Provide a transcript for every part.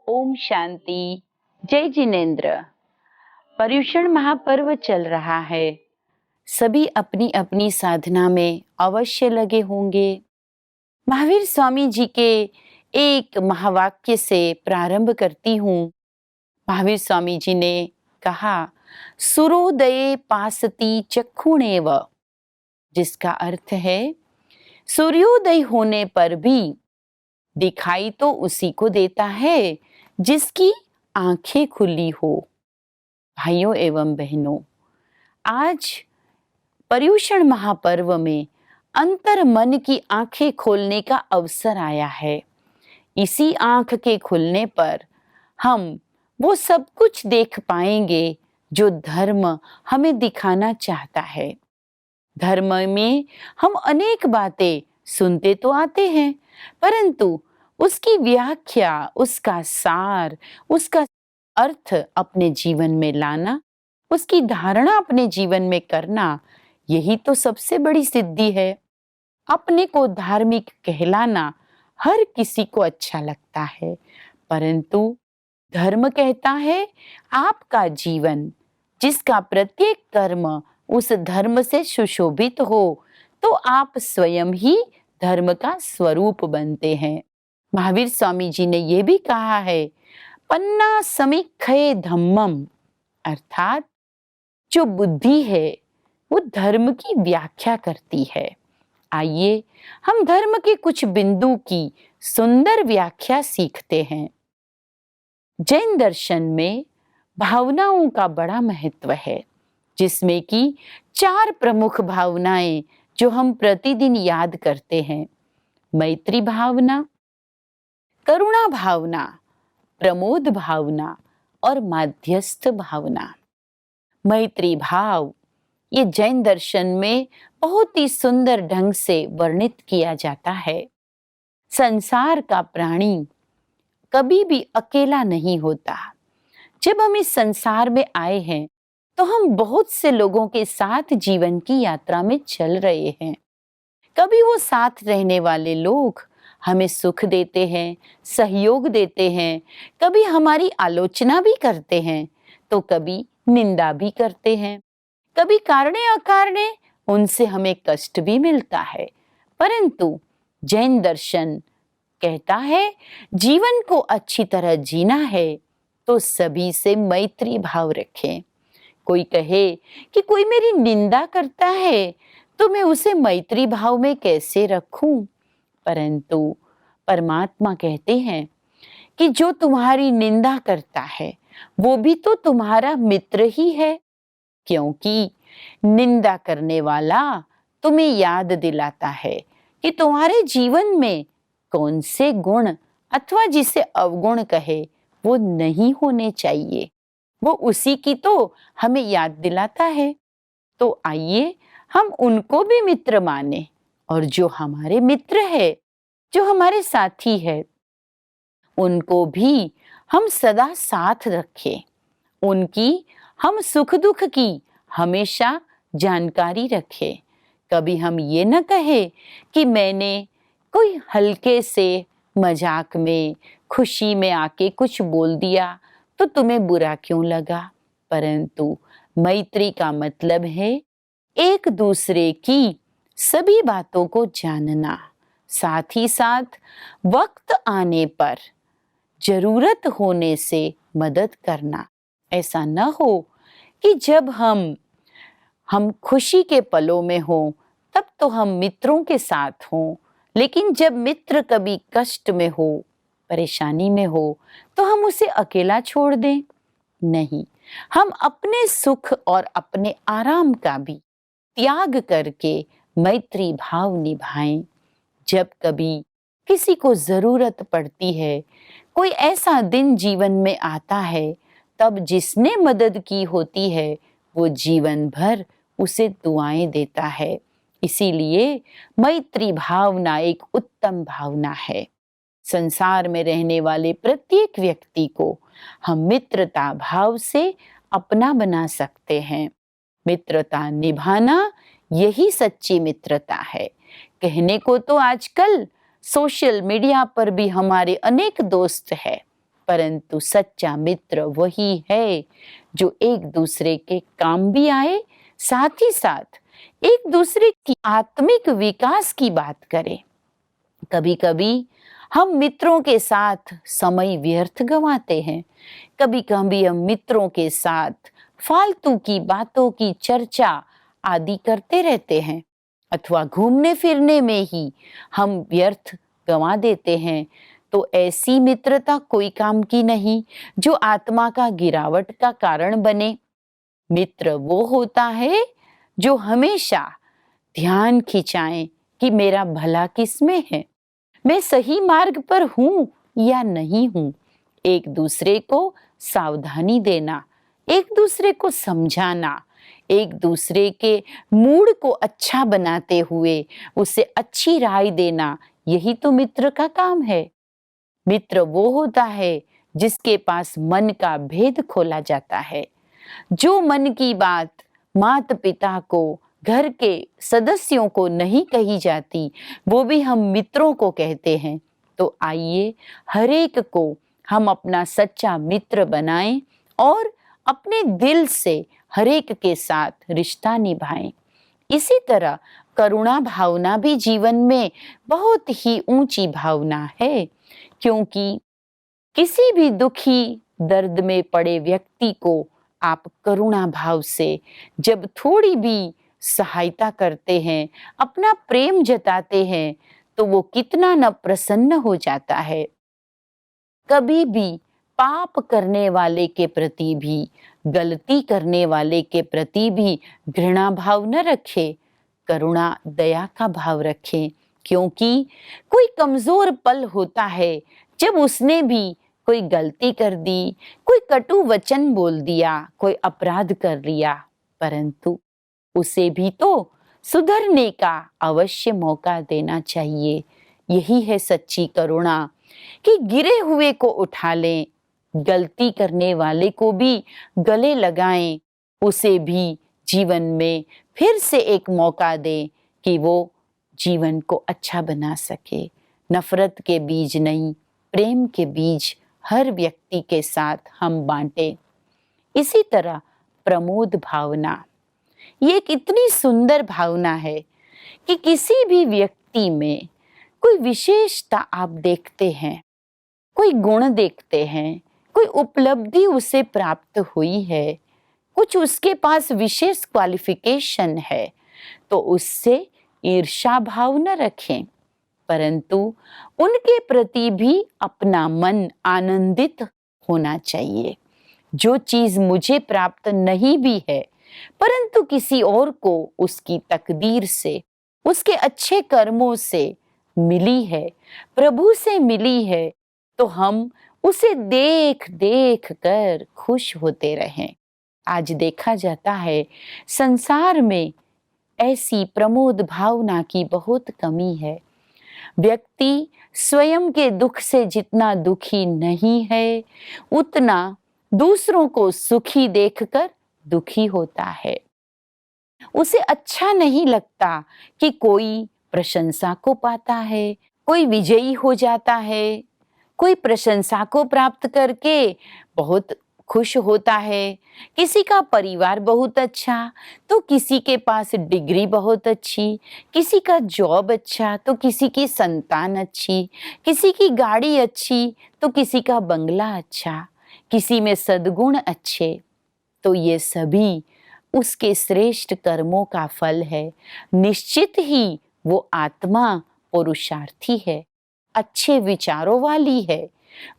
ओम शांति। जय जिनेन्द्र। पर्युषण महापर्व चल रहा है। सभी अपनी अपनी साधना में अवश्य लगे होंगे। महावीर स्वामी जी के एक महावाक्य से प्रारंभ करती हूँ। महावीर स्वामी जी ने कहा, सूर्योदये पासती चक्षुणेव, जिसका अर्थ है सूर्योदय होने पर भी दिखाई तो उसी को देता है जिसकी आंखें खुली हो। भाइयों एवं बहनों, आज पर्युषण महापर्व में अंतर मन की आंखें खोलने का अवसर आया है। इसी आंख के खुलने पर हम वो सब कुछ देख पाएंगे जो धर्म हमें दिखाना चाहता है। धर्म में हम अनेक बातें सुनते तो आते हैं, परंतु उसकी व्याख्या, उसका सार, उसका अर्थ अपने जीवन में लाना, उसकी धारणा अपने जीवन में करना, यही तो सबसे बड़ी सिद्धि है। अपने को धार्मिक कहलाना हर किसी को अच्छा लगता है, परंतु धर्म कहता है आपका जीवन, जिसका प्रत्येक कर्म उस धर्म से सुशोभित हो, तो आप स्वयं ही धर्म का स्वरूप बनते हैं। महावीर स्वामी जी ने यह भी कहा है, पन्ना समीक्षये धम्मम, अर्थात जो बुद्धि है वो धर्म की व्याख्या करती है। आइए हम धर्म के कुछ बिंदु की सुंदर व्याख्या सीखते हैं। जैन दर्शन में भावनाओं का बड़ा महत्व है, जिसमें कि 4 प्रमुख भावनाएं जो हम प्रतिदिन याद करते हैं। मैत्री भावना, करुणा भावना, प्रमोद भावना और माध्यस्थ भावना। मैत्री भाव ये जैन दर्शन में बहुत ही सुंदर ढंग से वर्णित किया जाता है। संसार का प्राणी कभी भी अकेला नहीं होता। जब हम इस संसार में आए हैं तो हम बहुत से लोगों के साथ जीवन की यात्रा में चल रहे हैं। कभी वो साथ रहने वाले लोग हमें सुख देते हैं, सहयोग देते हैं, कभी हमारी आलोचना भी करते हैं, तो कभी निंदा भी करते हैं, कभी कारणे अकारणे उनसे हमें कष्ट भी मिलता है। परंतु जैन दर्शन कहता है जीवन को अच्छी तरह जीना है तो सभी से मैत्री भाव रखें। कोई कहे कि कोई मेरी निंदा करता है तो मैं उसे मैत्री भाव में कैसे रखूं, परंतु परमात्मा कहते हैं कि जो तुम्हारी निंदा करता है वो भी तो तुम्हारा मित्र ही है, क्योंकि निंदा करने वाला तुम्हें याद दिलाता है कि तुम्हारे जीवन में कौन से गुण अथवा जिसे अवगुण कहे वो नहीं होने चाहिए। वो उसी की तो हमें याद दिलाता है। तो आइए हम उनको भी मित्र माने, और जो हमारे मित्र है, जो हमारे साथी है, उनको भी हम सदा साथ रखें। उनकी हम सुख दुख की हमेशा जानकारी रखें। कभी हम ये न कहे कि मैंने कोई हल्के से मजाक में, खुशी में आके कुछ बोल दिया तो तुम्हें बुरा क्यों लगा, परंतु मैत्री का मतलब है एक दूसरे की सभी बातों को जानना, साथ ही साथ वक्त आने पर जरूरत होने से मदद करना। ऐसा न हो कि जब हम खुशी के पलों में हों तब तो हम मित्रों के साथ हों, लेकिन जब मित्र कभी कष्ट में हो, परेशानी में हो, तो हम उसे अकेला छोड़ दें। नहीं, हम अपने सुख और अपने आराम का भी त्याग करके मैत्री भाव निभाएं। जब कभी किसी को जरूरत पड़ती है, कोई ऐसा दिन जीवन में आता है, तब जिसने मदद की होती है वो जीवन भर उसे दुआएं देता है। इसीलिए मैत्री भावना एक उत्तम भावना है। संसार में रहने वाले प्रत्येक व्यक्ति को हम मित्रता भाव से अपना बना सकते हैं। मित्रता निभाना यही सच्ची मित्रता है। कहने को तो आजकल सोशल मीडिया पर भी हमारे अनेक दोस्त हैं, परंतु सच्चा मित्र वही है जो एक दूसरे के काम भी आए, साथ ही साथ एक दूसरे की आत्मिक विकास की बात करे। कभी कभी हम मित्रों के साथ समय व्यर्थ गंवाते हैं, कभी कभी हम मित्रों के साथ फालतू की बातों की चर्चा आदि करते रहते हैं, अथवा घूमने फिरने में ही हम व्यर्थ गंवा देते हैं। तो ऐसी मित्रता कोई काम की नहीं जो आत्मा का गिरावट का कारण बने। मित्र वो होता है जो हमेशा ध्यान खिंचाए कि मेरा भला किसमें है, मैं सही मार्ग पर हूं या नहीं हूं। एक दूसरे को सावधानी देना, एक दूसरे को समझाना, एक दूसरे के मूड को अच्छा बनाते हुए उसे अच्छी राय देना, यही तो मित्र का काम है। मित्र वो होता है जिसके पास मन का भेद खोला जाता है। जो मन की बात माता पिता को, घर के सदस्यों को नहीं कही जाती, वो भी हम मित्रों को कहते हैं। तो आइए हर एक को हम अपना सच्चा मित्र बनाएं और अपने दिल से हर एक के साथ रिश्ता निभाएं। इसी तरह करुणा भावना भी जीवन में बहुत ही ऊंची भावना है, क्योंकि किसी भी दुखी दर्द में पड़े व्यक्ति को आप करुणा भाव से जब थोड़ी भी सहायता करते हैं, अपना प्रेम जताते हैं, तो वो कितना न प्रसन्न हो जाता है। कभी भी पाप करने वाले के प्रति भी, गलती करने वाले के प्रति भी घृणा भाव न रखे, करुणा दया का भाव रखें। क्योंकि कोई कमजोर पल होता है जब उसने भी कोई गलती कर दी, कोई कटु वचन बोल दिया, कोई अपराध कर लिया, परंतु उसे भी तो सुधरने का अवश्य मौका देना चाहिए। यही है सच्ची करुणा कि गिरे हुए को उठा लें, गलती करने वाले को भी गले लगाएं, उसे भी जीवन में फिर से एक मौका दें कि वो जीवन को अच्छा बना सके। नफरत के बीज नहीं, प्रेम के बीज हर व्यक्ति के साथ हम बांटे। इसी तरह प्रमोद भावना, ये एक इतनी सुंदर भावना है कि किसी भी व्यक्ति में कोई विशेषता आप देखते हैं, कोई गुण देखते हैं, कोई उपलब्धि उसे प्राप्त हुई है, कुछ उसके पास विशेष क्वालिफिकेशन है, तो उससे ईर्ष्या भाव न रखें, परंतु उनके प्रति भी अपना मन आनंदित होना चाहिए। जो चीज मुझे प्राप्त नहीं भी है, परंतु किसी और को उसकी तकदीर से, उसके अच्छे कर्मों से मिली है, प्रभु से मिली है, तो हम उसे देख देख कर खुश होते रहें। आज देखा जाता है संसार में ऐसी प्रमोद भावना की बहुत कमी है। व्यक्ति स्वयं के दुख से जितना दुखी नहीं है, उतना दूसरों को सुखी देखकर दुखी होता है। उसे अच्छा नहीं लगता कि कोई प्रशंसा को पाता है, कोई विजयी हो जाता है, कोई प्रशंसा को प्राप्त करके बहुत खुश होता है। किसी का परिवार बहुत अच्छा तो किसी के पास डिग्री बहुत अच्छी, किसी का जॉब अच्छा तो किसी की संतान अच्छी, किसी की गाड़ी अच्छी तो किसी का बंगला अच्छा, किसी में सद्गुण अच्छे। तो ये सभी उसके श्रेष्ठ कर्मों का फल है। निश्चित ही वो आत्मा पुरुषार्थी है, अच्छे विचारों वाली है।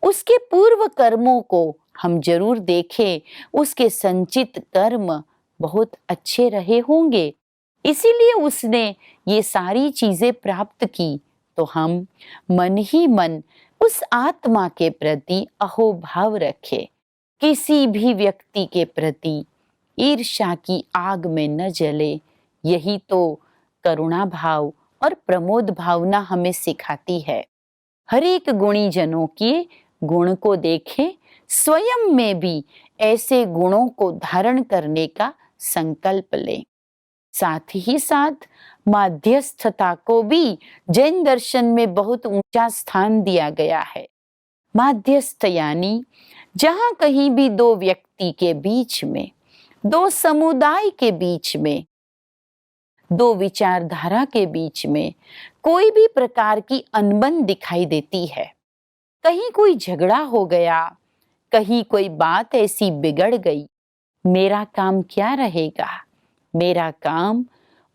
उसके पूर्व कर्मों को हम जरूर देखें, उसके संचित कर्म बहुत अच्छे रहे होंगे, इसीलिए उसने ये सारी चीजें प्राप्त की। तो हम मन ही मन उस आत्मा के प्रति अहोभाव रखें, किसी भी व्यक्ति के प्रति ईर्ष्या की आग में न जले। यही तो करुणा भाव और प्रमोद भावना हमें सिखाती है। हर एक गुणी जनों के गुण को देखें, स्वयं में भी ऐसे गुणों को धारण करने का संकल्प लें। साथ ही साथ माध्यस्थता को भी जैन दर्शन में बहुत ऊंचा स्थान दिया गया है। माध्यस्थ यानी जहां कहीं भी दो व्यक्ति के बीच में, दो समुदाय के बीच में, दो विचारधारा के बीच में कोई भी प्रकार की अनबन दिखाई देती है, कहीं कोई झगड़ा हो गया, कहीं कोई बात ऐसी बिगड़ गई, मेरा काम क्या रहेगा? मेरा काम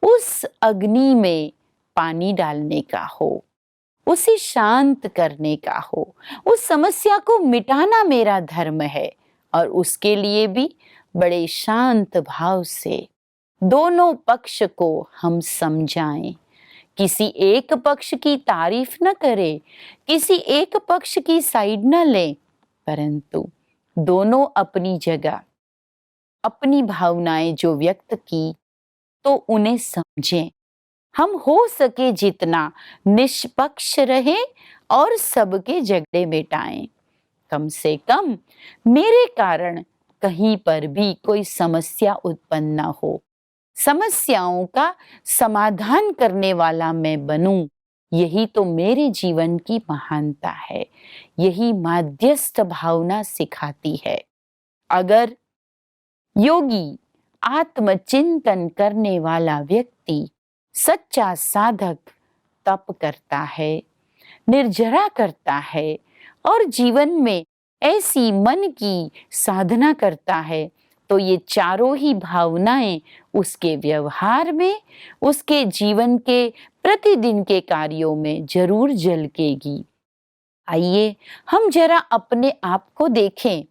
उस अग्नि में पानी डालने का हो, उसे शांत करने का हो, उस समस्या को मिटाना मेरा धर्म है। और उसके लिए भी बड़े शांत भाव से दोनों पक्ष को हम समझाएं। किसी एक पक्ष की तारीफ न करें, किसी एक पक्ष की साइड न लें, परंतु दोनों अपनी जगह अपनी भावनाएं जो व्यक्त की तो उन्हें समझें। हम हो सके जितना निष्पक्ष रहें और सबके झगड़े मिटाएं। कम से कम मेरे कारण कहीं पर भी कोई समस्या उत्पन्न न हो, समस्याओं का समाधान करने वाला मैं बनूं। यही तो मेरे जीवन की महानता है, यही माध्यस्थ भावना सिखाती है। अगर योगी, आत्मचिंतन करने वाला व्यक्ति, सच्चा साधक तप करता है, निर्जरा करता है और जीवन में ऐसी मन की साधना करता है, तो ये चारों ही भावनाएं उसके व्यवहार में, उसके जीवन के प्रतिदिन के कार्यों में जरूर झलकेगी। आइए हम जरा अपने आप को देखें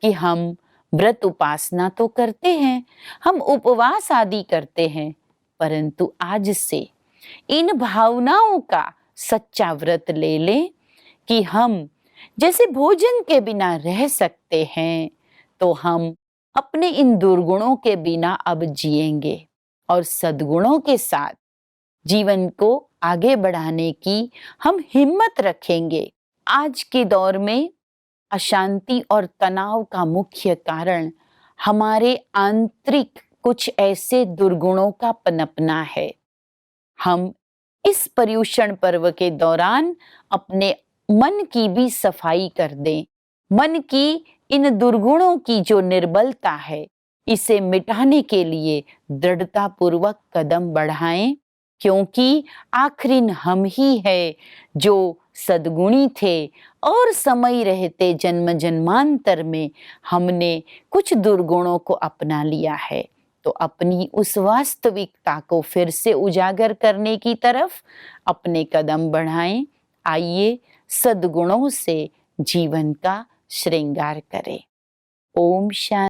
कि हम व्रत उपासना तो करते हैं, हम उपवास आदि करते हैं, परंतु आज से इन भावनाओं का सच्चा व्रत ले लें कि हम जैसे भोजन के बिना रह सकते हैं, तो हम अपने इन दुर्गुणों के बिना अब जिएंगे और सद्गुणों के साथ जीवन को आगे बढ़ाने की हम हिम्मत रखेंगे। आज के दौर में अशांति और तनाव का मुख्य कारण हमारे आंतरिक कुछ ऐसे दुर्गुणों का पनपना है। हम इस पर्युषण पर्व के दौरान अपने मन की भी सफाई कर दें। मन की इन दुर्गुणों की जो निर्बलता है, इसे मिटाने के लिए दृढ़ता पूर्वक कदम बढ़ाएं, क्योंकि आखिर हम ही है जो सद्गुणी थे और समय रहते जन्म जन्मांतर में हमने कुछ दुर्गुणों को अपना लिया है। तो अपनी उस वास्तविकता को फिर से उजागर करने की तरफ अपने कदम बढ़ाएं। आइए सद्गुणों से जीवन का श्रृंगार करें। ओम शांति।